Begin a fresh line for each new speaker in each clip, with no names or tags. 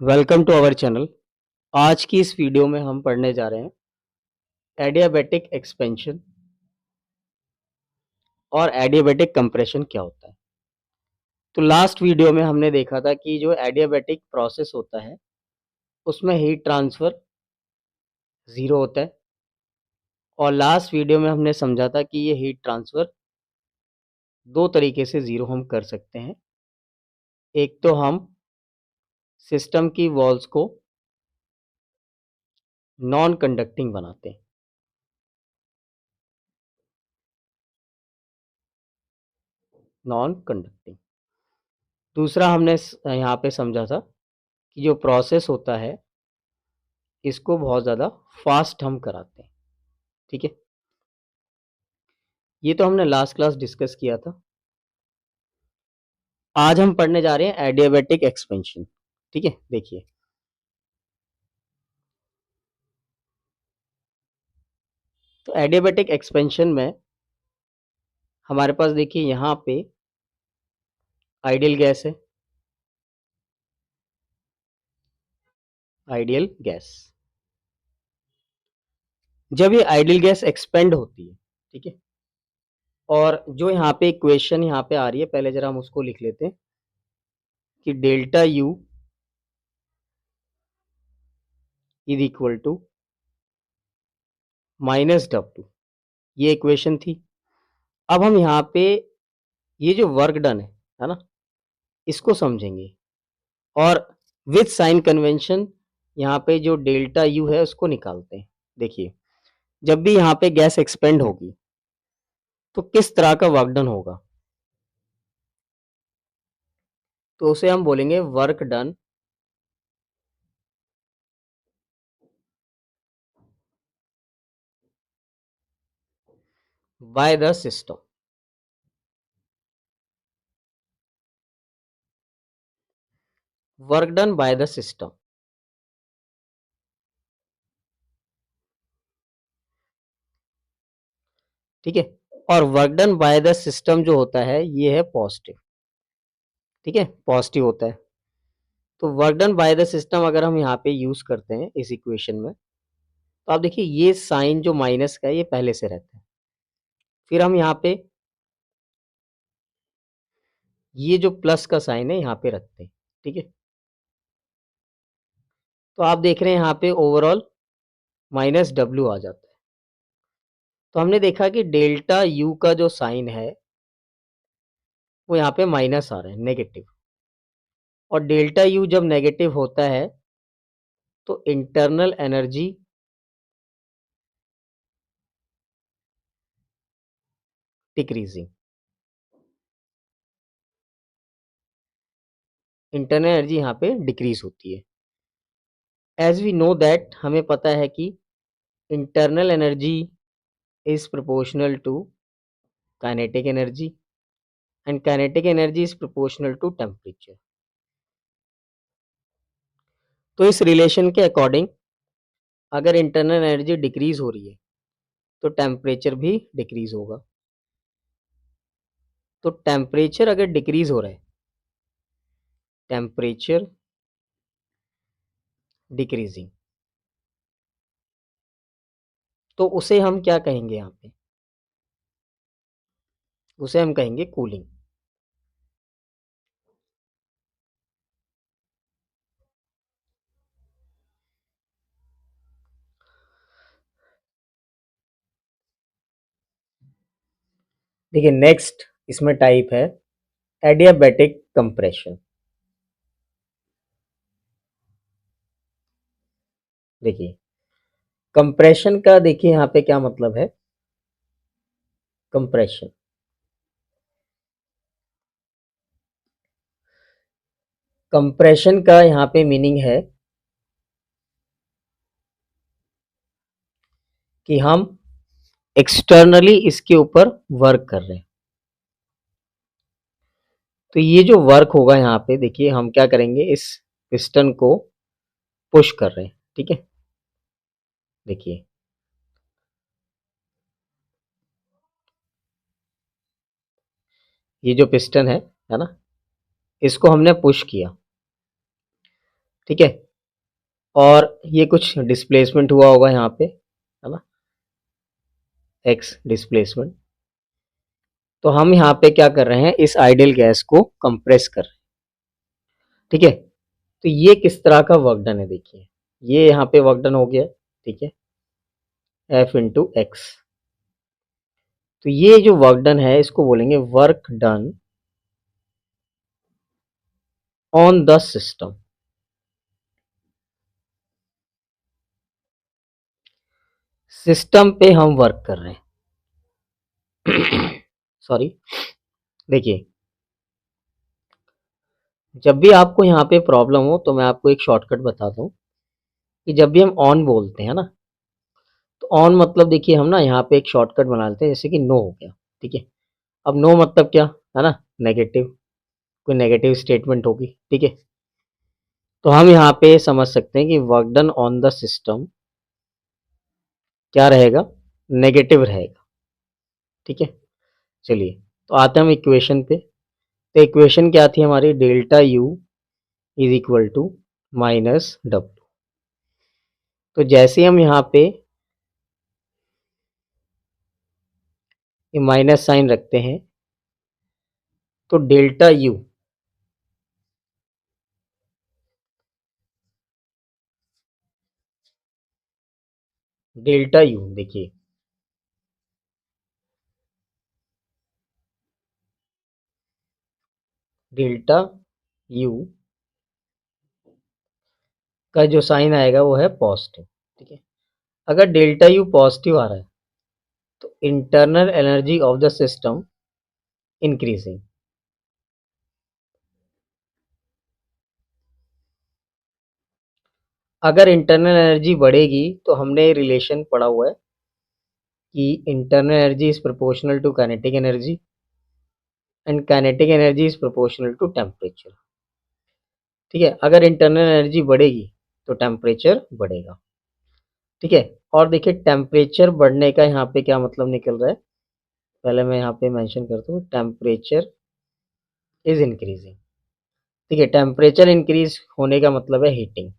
Welcome to our channel. आज की इस वीडियो में हम पढ़ने जा रहे हैं एडियाबैटिक एक्सपेंशन और एडियाबैटिक कंप्रेशन क्या होता है। तो लास्ट वीडियो में हमने देखा था कि जो एडियाबैटिक प्रोसेस होता है उसमें हीट ट्रांसफ़र ज़ीरो होता है और लास्ट वीडियो में हमने समझा था कि ये हीट ट्रांसफ़र दो तरीके से ज़ीरो हम कर सकते हैं। एक तो हम सिस्टम की वॉल्स को नॉन कंडक्टिंग बनाते हैं, नॉन कंडक्टिंग। दूसरा हमने यहाँ पे समझा था कि जो प्रोसेस होता है इसको बहुत ज़्यादा फास्ट हम कराते हैं। ठीक है, ये तो हमने लास्ट क्लास डिस्कस किया था। आज हम पढ़ने जा रहे हैं एडियाबैटिक एक्सपेंशन। ठीक है, देखिए तो एडियाबैटिक एक्सपेंशन में हमारे पास देखिए यहाँ पे आइडियल गैस है, आइडियल गैस। जब ये आइडियल गैस एक्सपेंड होती है, ठीक है, और जो यहाँ पे इक्वेशन यहाँ पे आ रही है, पहले जरा हम उसको लिख लेते हैं कि delta U is equal to minus W, ये इक्वेशन थी। अब हम यहाँ पे ये जो वर्क डन है ना, इसको समझेंगे और विथ साइन कन्वेंशन यहाँ पे जो डेल्टा यू है उसको निकालते हैं। देखिए जब भी यहाँ पे गैस एक्सपेंड होगी तो किस तरह का वर्क डन होगा, तो उसे हम बोलेंगे work done by the system. Work done by the system, ठीक है। और work done by the system जो होता है ये है पॉजिटिव, ठीक है, पॉजिटिव होता है। तो work done by the system अगर हम यहाँ पे यूज करते हैं इस इक्वेशन में, तो आप देखिए ये साइन जो माइनस का है ये पहले से रहता है। फिर हम यहाँ पे ये जो प्लस का साइन है यहाँ पे रखते हैं, ठीक है। तो आप देख रहे हैं यहाँ पे ओवरऑल माइनस डब्ल्यू आ जाता है। तो हमने देखा कि डेल्टा यू का जो साइन है वो यहाँ पे माइनस आ रहा है, नेगेटिव। और डेल्टा यू जब नेगेटिव होता है तो internal energy decreasing, internal energy यहाँ पे डिक्रीज होती है। एज वी नो दैट, हमें पता है कि internal energy is proportional to kinetic energy and kinetic energy is proportional to temperature. तो इस रिलेशन के अकॉर्डिंग अगर इंटरनल एनर्जी डिक्रीज हो रही है तो टेम्परेचर भी डिक्रीज होगा। तो टेम्परेचर अगर डिक्रीज हो रहा है, टेम्परेचर डिक्रीजिंग, तो उसे हम क्या कहेंगे, यहाँ पे उसे हम कहेंगे कूलिंग। देखिए नेक्स्ट इसमें टाइप है एडियाबैटिक कंप्रेशन। देखिए कंप्रेशन का देखिए यहाँ पे क्या मतलब है। कंप्रेशन, कंप्रेशन का यहाँ पे मीनिंग है कि हम एक्सटर्नली इसके ऊपर वर्क कर रहे हैं। तो ये जो वर्क होगा यहाँ पे देखिए हम क्या करेंगे, इस पिस्टन को पुश कर रहे हैं, ठीक है। देखिए ये जो पिस्टन है ना, इसको हमने पुश किया, ठीक है। और ये कुछ डिस्प्लेसमेंट हुआ होगा यहाँ पे, है ना, एक्स डिस्प्लेसमेंट। तो हम यहाँ पे क्या कर रहे हैं, इस आइडियल गैस को कंप्रेस कर रहे हैं। ठीक है, तो ये किस तरह का वर्क डन है, देखिए ये यहाँ पे वर्क डन हो गया। ठीक है, एफ इंटू एक्स। तो ये जो वर्क डन है इसको बोलेंगे work done on the system. System पे हम वर्क कर रहे हैं। सॉरी, देखिए जब भी आपको यहाँ पे प्रॉब्लम हो तो मैं आपको एक शॉर्टकट बताता हूँ कि जब भी हम ऑन बोलते हैं ना, तो ऑन मतलब देखिए हम ना यहाँ पे एक शॉर्टकट बना लेते हैं, जैसे कि नो हो गया। ठीक है, अब नो मतलब क्या है ना, नेगेटिव, कोई नेगेटिव स्टेटमेंट होगी। ठीक है, तो हम यहाँ पे समझ सकते हैं कि work done on the system क्या रहेगा, नेगेटिव रहेगा। ठीक है, चलिए तो आते हैं हम इक्वेशन पे। तो इक्वेशन क्या थी हमारी, delta U is equal to minus W. तो जैसे हम यहाँ पे ये माइनस साइन रखते हैं तो डेल्टा यू देखिए डेल्टा यू का जो साइन आएगा वो है पॉजिटिव। ठीक है, अगर डेल्टा यू पॉजिटिव आ रहा है तो internal energy of the system increasing. अगर इंटरनल एनर्जी बढ़ेगी तो हमने रिलेशन पढ़ा हुआ है कि internal energy is proportional to kinetic energy and kinetic energy is proportional to temperature. ठीक है, अगर इंटरनल एनर्जी बढ़ेगी तो टेम्परेचर बढ़ेगा। ठीक है, और देखिए टेम्परेचर बढ़ने का यहाँ पे क्या मतलब निकल रहा है, पहले मैं यहाँ पे मेंशन करता हूँ, टेम्परेचर इज इंक्रीजिंग। ठीक है, टेम्परेचर इंक्रीज होने का मतलब है हीटिंग,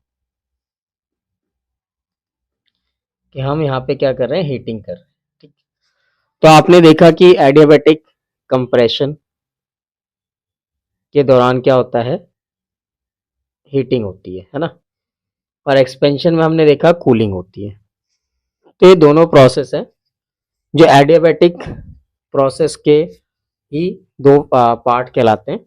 कि हम यहाँ पे क्या कर रहे हैं, हीटिंग कर रहे हैं। ठीक, तो आपने देखा कि एडियाबैटिक कंप्रेशन के दौरान क्या होता है, हीटिंग होती है ना, और एक्सपेंशन में हमने देखा कूलिंग होती है। तो ये दोनों प्रोसेस है जो एडियाबैटिक प्रोसेस के ही दो पार्ट कहलाते हैं।